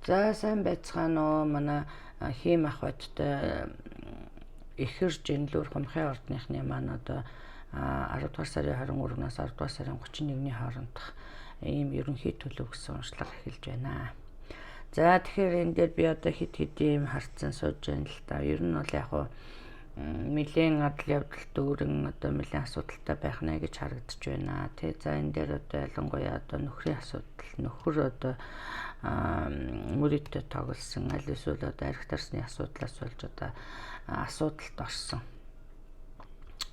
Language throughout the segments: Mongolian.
За сайн байцгаана уу манай хийм ах бодтой ихэр жинлүүр хумхын ордныхны маань одоо 10 дугаар сарын 23-наас 10 дугаар сарын 31-ний хоорондох ийм ерөнхий төлөв гэсэн уншлага эхэлж байна. За тэгэхээр энэ дээр би одоо хит ийм харцсан сууж байна л да. Ер нь бол яг хуу нэлийн адал явдал дүүрэн одоо нэлийн асуудалтай байх нэ гэж харагдаж байна. Тэ за энэ дээр одоо ялангуяа одоо нөхрийн асуудал, нөхөр одоо мөрөдтэй тоглосон аль эсвэл одоо арх тарсны асуудлаас болж одоо асуудалд орсон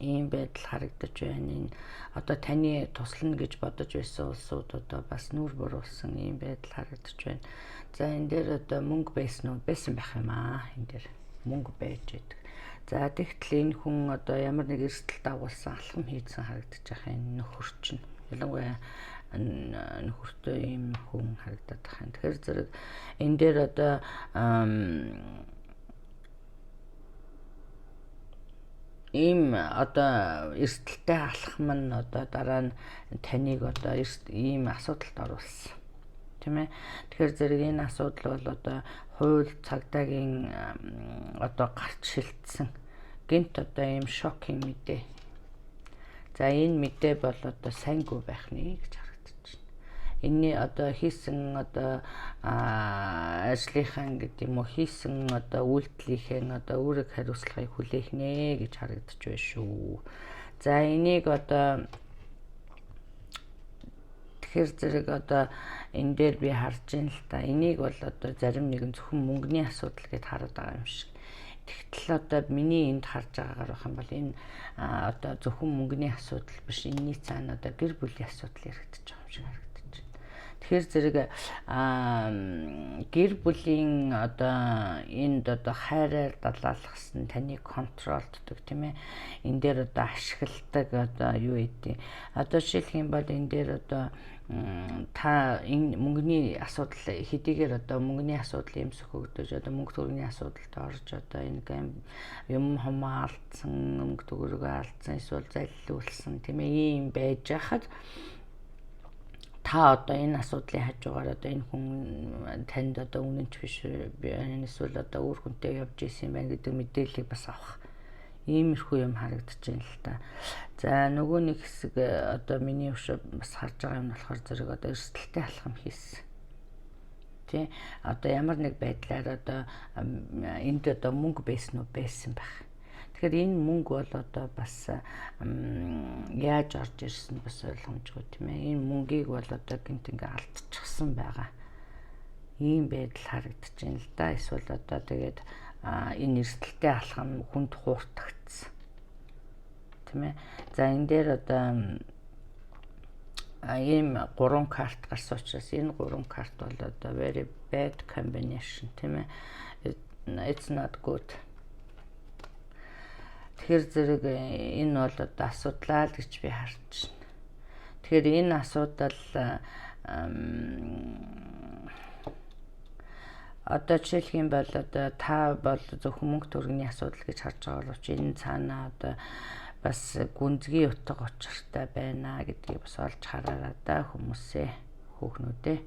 ийм байдал харагдаж байна. Энэ одоо таны туслана гэж бодож байсан улсууд одоо бас нүүр буруулсан ийм байдал харагдаж байна. За энэ дээр одоо мөнгө байсан байх юм аа. Энэ дээр мөнгө байж байдаг. За тэгтэл энэ хүн одоо ямар нэг эрсдэл дагуулсан алхам хийсэн харагдаж байгаа энэ нөхөр чинь. Ялангуяа нөхөртөө ийм хүн харагдаад байгаа. Тэгэхээр зэрэг энэ дээр одоо ийм одоо эрсдэлтэй алхам нь одоо дараа нь таныг одоо ийм асуудалд оруулсан. Тийм ээ. Тэгэхээр зэрэг энэ асуудал бол одоо хууль цагдаагийн одоо гарч шилжсэн гэнт одоо ийм шокинг мэдээ. За энэ мэдээ бол одоо сайнгүй байх нэ гэж харагдаж байна. Энийний одоо хийсэн одоо ажлынхаа гэдэг юм уу хийсэн одоо үйлдэлийнхээ одоо үүрэг хариуцлагыг хүлээх нэ гэж харагдаж байна шүү. За энийг одоо тэгэхээр зэрэг одоо энэ дээр би харж байна л та. Энийг бол одоо зарим нэгэн зөвхөн мөнгөний асуудал гэд хараад байгаа юм шиг. Тэгтэл одоо миний энд харж байгаагаар байх юм бол энэ одоо зөвхөн мөнгөний асуудал биш. Энэний цаана одоо гэр бүлийн асуудал яригдчих байгаа юм шиг харагдаж байна. Тэгэхээр зэрэг гэр бүлийн одоо энд одоо хайраар далаалгасан таныг контролддог тийм ээ. Энэ дээр одоо ашигладаг одоо юу гэдэг. Одоо жишээлх юм бол энэ дээр одоо та энэ мөнгөний асуудал хэдийгээр одоо мөнгөний асуудал юмсөх өгдөж одоо мөнгө төгрөгийн асуудалд орж одоо энэ юм хамаалцсан мөнгө төгрөгөө алдсан эсвэл залилуулсан тийм ээ ийм байж хахад та одоо энэ асуудлын хажуугаар одоо энэ хүн танд одоо үнэнч биш эсвэл одоо өөр хүнтэй явж исэн юм байна гэдэг мэдээллийг бас авах иймэрхүү юм харагдаж байна л та. За нөгөө нэг хэсэг одоо миний өшөө бас харж байгаа юм болохоор зэрэг одоо эрсдэлтэй алхам хийсэн. Тэ одоо ямар нэг байдлаар одоо энд одоо мөнгө байсан уу байсан байх. Тэгэхээр энэ мөнгө бол одоо бас яаж орж ирсэн бас ойлгомжгүй тийм ээ. Энэ мөнгийг бол одоо гинт ингээ алдчихсан байгаа. Ийм байдал харагдаж байна л да. Эсвэл одоо тэгээд энэ эрсдэлтэй алхам хүнд хууртагдсан. Тийм ээ. За энэ дээр одоо ийм 3 карт гарсан учраас энэ 3 карт бол одоо very bad combination тийм ээ. It's not good. Тэгэхээр зэрэг энэ бол одоо асуудлаа л гэж би харж байна. Тэгэхээр энэ асуудал одоо жишээлх юм бол одоо та бол зөвхөн мөнгө төгрөгийн асуудал гэж харж байгаа боловч энэ цаана одоо бас гүнзгий утга учиртай байна гэдгийг бас олж хараараа да хүмүүсээ хөөхнүүдээ.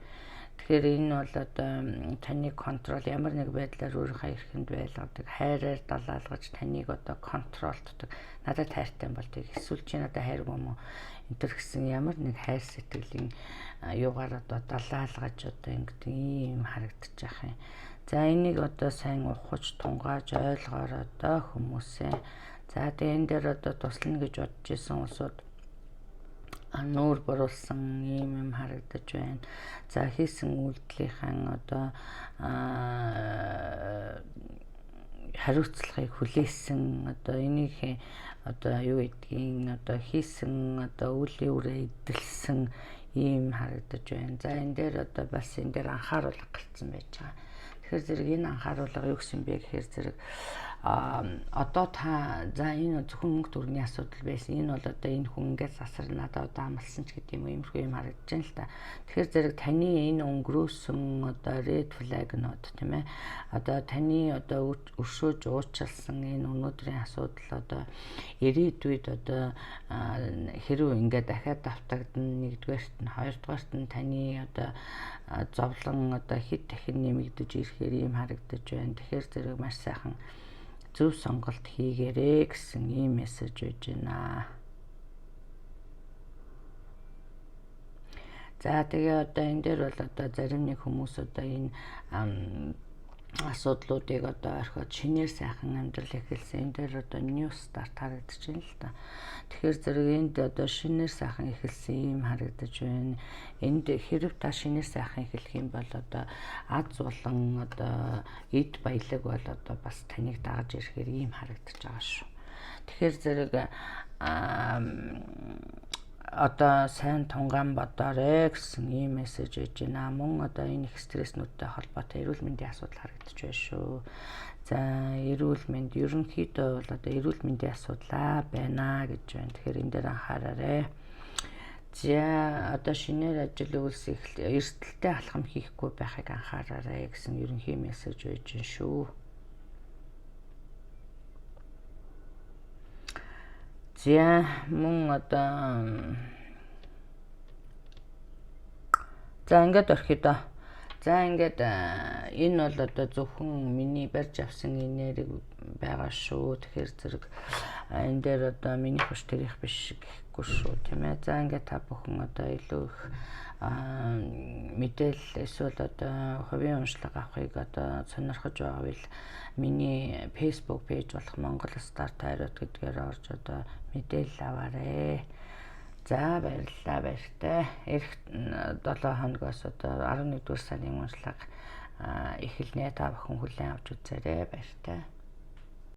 Тэгэхээр энэ бол одоо таны контрол ямар нэг байдлаар өөрийнхөө эрхэнд байлгадаг, хайраар далаалгаж таныг одоо контролддог. Надад хайртай юм бол тэг эсвэл чи надад хайргүй юм уу? Энтэр гэсэн ямар нэг хайр сэтгэлийн юугаар одоо далаалгаж одоо ингэдэг ийм харагдаж байгаа юм. За энийг одоо сайн ухаж тунгааж ойлгоорой одоо хүмүүсээ. За тэгээ энэ дээр одоо туслана гэж бодож исэн улсууд нүүр буруулсан ийм юм харагдаж байна. За хийсэн үйлдэлийнхаа одоо хариуцлагыг хүлээсэн одоо энийг одоо юу гэдгийг одоо хийсэн одоо үлийн үрээ эдэлсэн ийм харагдаж байна. За энэ дээр одоо бас энэ дээр анхааруулга гарцсан байж байгаа. Тэгэхээр зэрэг энэ анхааруулга юу гэсэн бэ гэхээр зэрэг одоо та за энэ зөвхөн мөнгө төгрөгийн асуудал байсан. Энэ бол одоо энэ хүн ингээд засар надад одоо амлсан ч гэдэг юм уу, иймэрхүү юм харагдаж байна л та. Тэгэхээр зэрэг таны энэ өнгөрөөсөн одоо red flag нод тийм ээ. Одоо таны одоо өршөөж уучлсан энэ өнөөдрийн асуудал одоо ирээдүйд одоо хэрвээ ингээд дахиад давтагдана, нэгдүгээрт нь, хоёрдугаарт нь таны одоо зовлон одоо хэд дахин нэмэгдэж ирэхээр ийм харагдаж байна. Тэгэхээр зэрэг маш сайхан зөв сонголт хийгээрэй гэсэн ийм мессеж өгж байна. За тэгээ одоо энэ дээр бол одоо зарим нэг хүмүүс одоо энэ асуудлуудыг одоо орхиод шинээр сайхан амьдрал эхэлсэн. Энэ дээр одоо new start харагдаж байна л та. Тэгэхээр зэрэг энд одоо шинээр сайхан эхэлсэн юм харагдаж байна. Энд хэрв та шинээр сайхан эхлэх юм бол одоо аз болон одоо эд баялаг бол одоо бас таныг дагаж ирэхээр ийм харагдаж байгаа шүү. Тэгэхээр зэрэг одоо сайн тунгаан бодоорой гэсэн ийм мессеж өгж байна. Мөн одоо энэ их стресснүүдтэй холбоотой эрүүл мэндийн асуудал харагдаж байна шүү. За эрүүл мэнд ерөнхийдөө бол одоо эрүүл мэндийн асуудал байна гэж байна. Тэгэхээр энэ дээр анхаараарай. За одоо шинээр ажил үйлс эрсдэлтэй алхам хийхгүй байхыг анхаараарай гэсэн ерөнхий мессеж өгж байна шүү. За мөн одоо за ингээд орхидоо. За ингээд энэ бол одоо зөвхөн миний барьж авсан энерги байгаа шүү. Тэгэхээр зэрэг энэ дээр одоо миний хүч тэрих биш гэхгүй шүү, тийм ээ. За ингээд та бүхэн одоо илүү их мэдээлэл эсвэл одоо хувийн уншлага авахыг одоо сонирхож байвал миний Facebook пэйж болох Монгол Старт Хайрууд гэдгээр орж одоо мэдээлэл аваарэ. За баярлалаа, баяртай. Эх 7 хоногоос одоо 11 дугаар сарын уншлага эхэлнэ. Та бүхэн хүлээн авч үзээрэй, баяртай.